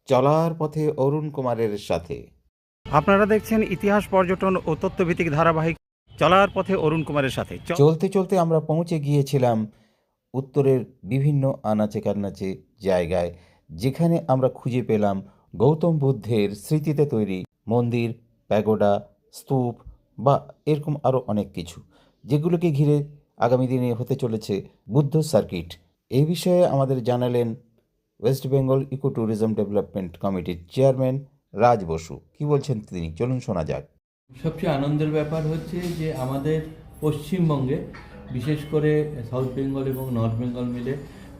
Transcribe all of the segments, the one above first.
চলার পথে অরুণ কুমারের সাথে। আপনারা দেখছেন ইতিহাস পর্যটন ও তথ্যভিত্তিক ধারাবাহিক চলার পথে অরুণ কুমারের সাথে। চলতে চলতে আমরা পৌঁছে গিয়েছিলাম উত্তরের বিভিন্ন আনাচে কানাচে জায়গায়, যেখানে আমরা খুঁজে পেলাম গৌতম বুদ্ধের স্মৃতিতে তৈরি মন্দির, প্যাগোডা, স্তূপ বা এরকম আরও অনেক কিছু, যেগুলোকে ঘিরে আগামী দিনে হতে চলেছে বুদ্ধ সার্কিট। এই বিষয়ে আমাদের জানালেন West Bengal eco tourism development কমিটির চেয়ারম্যান রাজ বসু। কি বলছেন তিনি, চলুন শোনা যাক। সবচেয়ে আনন্দের ব্যাপার হচ্ছে যে আমাদের পশ্চিমবঙ্গে, বিশেষ করে সাউথ বেঙ্গল এবং নর্থ বেঙ্গল মিলে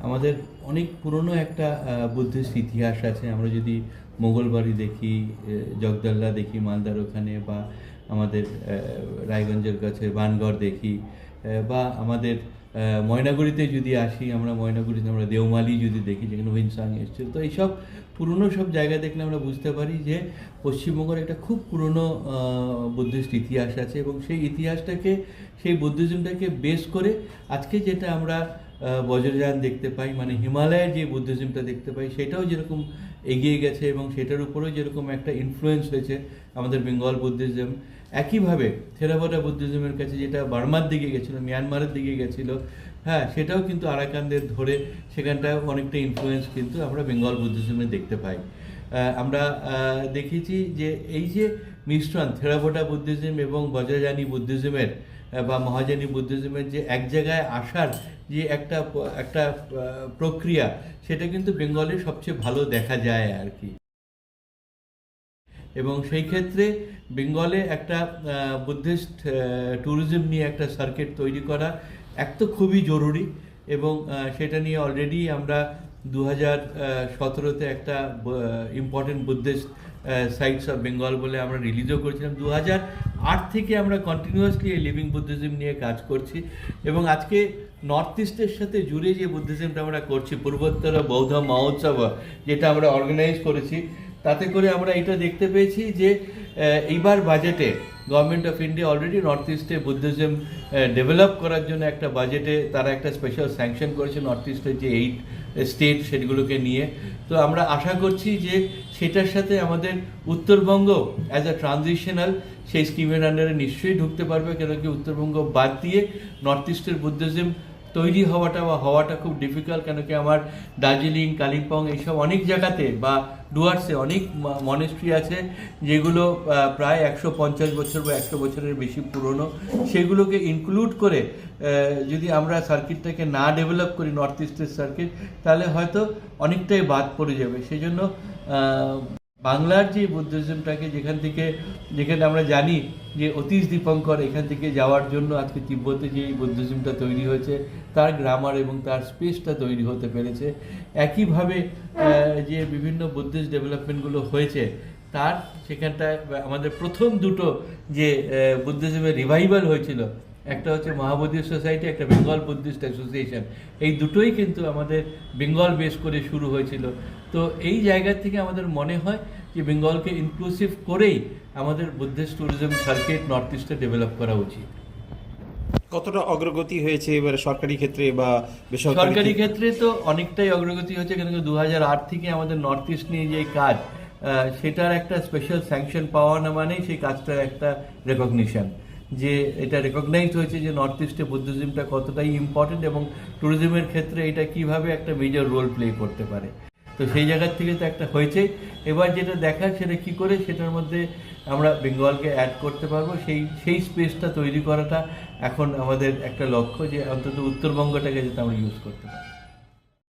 আমাদের অনেক পুরনো একটা বুদ্ধিস্ট ইতিহাস আছে। আমরা যদি মোগল বাড়ি দেখি, জগদল্লা দেখি মালদার ওখানে, বা আমাদের রায়গঞ্জের কাছে বানগড় দেখি, বা আমাদের ময়নাগুড়িতে যদি আসি, আমরা ময়নাগুড়িতে আমরা দেওমালি যদি দেখি, যেখানে উইনসাং এসেছিল, তো এইসব পুরনো সব জায়গা দেখলে আমরা বুঝতে পারি যে পশ্চিমবঙ্গের একটা খুব পুরনো বুদ্ধিস্ট ইতিহাস আছে, এবং সেই ইতিহাসটাকে, সেই বুদ্ধিজমটাকে বেস করে আজকে যেটা আমরা বজ্রযান দেখতে পাই, মানে হিমালয়ের যে বুদ্ধিজমটা দেখতে পাই, সেটাও যেরকম এগিয়ে গেছে এবং সেটার উপরেও যেরকম একটা ইনফ্লুয়েন্স হয়েছে আমাদের বেঙ্গল বুদ্ধিজম। একইভাবে থেরাভাডা বুদ্ধিজমের কাছে, যেটা বার্মার দিকে গেছিলো, মিয়ানমারের দিকে গেছিলো, হ্যাঁ, সেটাও কিন্তু আরাকানদের ধরে সেখানটায় অনেকটা ইনফ্লুয়েন্স কিন্তু আমরা বেঙ্গল বুদ্ধিজমে দেখতে পাই। আমরা দেখেছি যে এই যে মিশ্রণ থেরাভাডা বুদ্ধিজম এবং বজ্রযানী বুদ্ধিজমের বা মহাযানী বুদ্ধিজমের যে এক জায়গায় আসার যে একটা একটা প্রক্রিয়া, সেটা কিন্তু বেঙ্গলে সবচেয়ে ভালো দেখা যায় আর কি। এবং সেই ক্ষেত্রে বেঙ্গলে একটা বুদ্ধিস্ট ট্যুরিজম নিয়ে একটা সার্কিট তৈরি করা এক তো খুবই জরুরি, এবং সেটা নিয়ে অলরেডি আমরা 2017-তে একটা important Buddhist sites of Bengal বলে আমরা রিলিজও করেছিলাম। 2008 থেকে আমরা কন্টিনিউয়াসলি এই লিভিং বুদ্ধিজম নিয়ে কাজ করছি, এবং আজকে নর্থ ইস্টের সাথে জুড়ে যে বুদ্ধিজমটা আমরা করছি, পূর্বোত্তর বৌদ্ধ মহোৎসব যেটা আমরা অর্গানাইজ করেছি, তাতে করে আমরা এটা দেখতে পেয়েছি যে এইবার বাজেটে government of India already north ইস্টে বুদ্ধিজম ডেভেলপ করার জন্য একটা বাজেটে তারা একটা স্পেশাল স্যাংশন করেছে নর্থ ইস্টের যে 8 স্টেট, সেগুলোকে নিয়ে। তো আমরা আশা করছি যে সেটার সাথে আমাদের উত্তরবঙ্গ অ্যাজ আ ট্রানজিশনাল সেই স্কিমের আন্ডারে নিশ্চয়ই ঢুকতে পারবে, কেন কি উত্তরবঙ্গ বাদ দিয়ে নর্থ ইস্টের বুদ্ধিজম তৈরি হওয়াটা খুব ডিফিকাল্ট, কেন কি আমার দার্জিলিং, কালিম্পং এইসব অনেক জায়গাতে বা ডুয়ার্সে অনেক মনেস্ট্রি আছে যেগুলো প্রায় 150 বছর বা 100 বছরের বেশি পুরনো। সেগুলোকে ইনক্লুড করে যদি আমরা সার্কিটটাকে না ডেভেলপ করি, নর্থ ইস্টের সার্কিট, তাহলে হয়তো অনেকটাই বাদ পড়ে যাবে। সেই জন্য বাংলার যে বুদ্ধিজমটাকে, যেখানে আমরা জানি যে অতীশ দীপঙ্কর এখান থেকে যাওয়ার জন্য আজকে তিব্বতে যে বুদ্ধিজমটা তৈরি হয়েছে, তার গ্রামার এবং তার স্পেসটা তৈরি হতে পেরেছে। একইভাবে যে বিভিন্ন বুদ্ধিস্ট ডেভেলপমেন্টগুলো হয়েছে, তার সেখানটায় আমাদের প্রথম দুটো যে বুদ্ধিজমের রিভাইভাল হয়েছিল, একটা হচ্ছে মহাবোধি সোসাইটি, একটা বেঙ্গল বুদ্ধিস্ট অ্যাসোসিয়েশন, এই দুটোই কিন্তু আমাদের বেঙ্গল বেস করে শুরু হয়েছিল। তো এই জায়গা থেকে আমাদের মনে হয় যে বেঙ্গলকে ইনক্লুসিভ করেই আমাদের বুদ্ধিস্ট ট্যুরিজম সার্কিট নর্থ ইস্টে ডেভেলপ করা উচিত। কতটা অগ্রগতি হয়েছে এবারে সরকারি ক্ষেত্রে বা সরকারি ক্ষেত্রে? তো অনেকটাই অগ্রগতি হচ্ছে, কেন 2008 থেকে আমাদের নর্থ ইস্ট নিয়ে যে কাজ, সেটার একটা স্পেশাল স্যাংশন পাওয়া না মানেই সেই কাজটার একটা রেকগনিশন, যে এটা রেকগনাইজড হয়েছে যে নর্থ ইস্টে বুদ্ধিজমটা কতটাই ইম্পর্টেন্ট এবং ট্যুরিজমের ক্ষেত্রে এটা কিভাবে একটা মেজর রোল প্লে করতে পারে। তো সেই জায়গার থেকে তো একটা হয়েছে। এবার যেটা দেখার, সেটা কি করে সেটার মধ্যে আমরা বেঙ্গলকে অ্যাড করতে পারবো, সেই স্পেসটা তৈরি করাটা এখন আমাদের একটা লক্ষ্য, যে অন্তত উত্তরবঙ্গটাকে যাতে আমরা ইউজ করতে পারি।